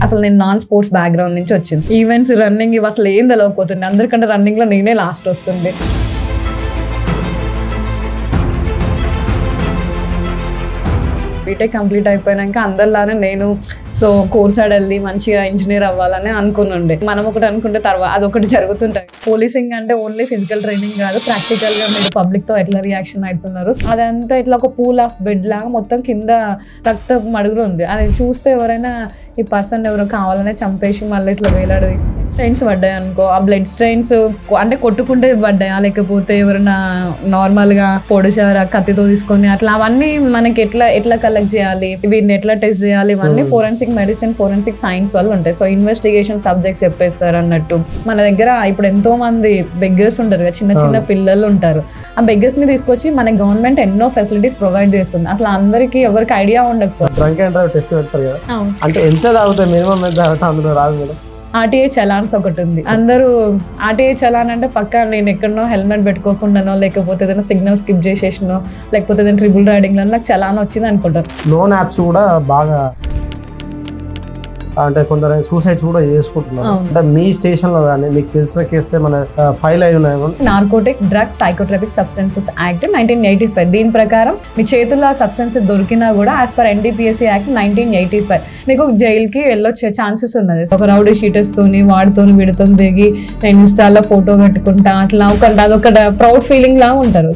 అసలు నేను non sports background నుంచి వచ్చింది. ఈవెంట్స్, రన్నింగ్ ఇవి అసలు ఏం తెలియకపోతుంది. అందరికంటే రన్నింగ్లో నేనే లాస్ట్ వస్తుంది. బీటెక్ కంప్లీట్ అయిపోయాక అందరిలానే నేను కోర్స్ వెళ్ళి మంచిగా ఇంజనీర్ అవ్వాలని అనుకుని మనం ఒకటి అనుకుంటే తర్వాత అదొకటి జరుగుతుంటుంది. పోలీసింగ్ అంటే ఓన్లీ ఫిజికల్ ట్రైనింగ్ కాదు, ప్రాక్టికల్గా మీరు పబ్లిక్తో ఎట్లా రియాక్షన్ అవుతున్నారు అదంతా ఇట్లా ఒక పూల్ ఆఫ్ బెడ్ లాగా మొత్తం కింద రక్త మడుగులు ఉంది. అది చూస్తే ఎవరైనా ఈ పర్సన్ ఎవరో కావాలనే చంపేసి మళ్ళీ ఇట్లా వేలాడు స్ట్రెయిన్స్ పడ్డాయి అనుకో, ఆ బ్లడ్ స్ట్రెయిన్స్ అంటే కొట్టుకుంటే పడ్డాయా లేకపోతే ఎవరైనా నార్మల్గా పొడిచారా కత్తితో తీసుకొని అట్లా అవన్నీ మనకి ఎట్లా కలెక్ట్ చేయాలి, వీటిని ఎట్లా టెస్ట్ చేయాలి, ఇవన్నీ ఫోరెన్సిక్ మెడిసిన్, ఫోరెన్సిక్ సైన్స్ వాళ్ళు ఉంటాయి. సో ఇన్వెస్టిగేషన్ సబ్జెక్ట్స్ చెప్పేస్తారు అన్నట్టు. మన దగ్గర ఇప్పుడు ఎంతో మంది బెగ్గర్స్ ఉంటారు కదా, చిన్న చిన్న పిల్లలు ఉంటారు. ఆ బెగ్గర్స్ ని తీసుకొచ్చి మన గవర్నమెంట్ ఎన్నో ఫెసిలిటీస్ ప్రొవైడ్ చేస్తుంది. అసలు అందరికి ఎవరికి ఐడియా ఉండకపోతే ఆర్టీఐ చలాన్స్ ఒకటి ఉంది. అందరూ ఆర్టీఐ చలాన్ అంటే పక్కా నేను ఎక్కడనో హెల్మెట్ పెట్టుకోకుండానో లేకపోతే ఏదైనా సిగ్నల్ స్కిప్ చేసేసినో లేకపోతే ఏదైనా ట్రిపుల్ రైడింగ్ లో నాకు చలాన్ వచ్చింది అనుకుంటారు. లోన్ యాప్స్ కూడా బాగా అంటే కొందరు సూసైడ్స్ కూడా చేసుకుంటున్నారు. అంటే మీ స్టేషన్ లో కానీ మీకు తెలిసిన కేసు మన ఫైల్ అయి ఉన్నాయి? Narcotic drugs psychotropic substances act 1985. దీని ప్రకారం మీ చేతుల్లో ఆ సబ్స్టెన్సెస్ దొరికినా కూడా యాజ్ పర్ NDPSC యాక్ట్ 1985 మీకు జైలుకి వెళ్ళొచ్చే ఛాన్సెస్ ఉన్నది. ఒక రౌడీ షీటర్స్ తోని వాడితో వీడితో దిగి నేను ఇన్స్టాలో ఫోటో పెట్టుకుంటా అట్లా అదొక ప్రౌడ్ ఫీలింగ్ లాగా ఉంటారు.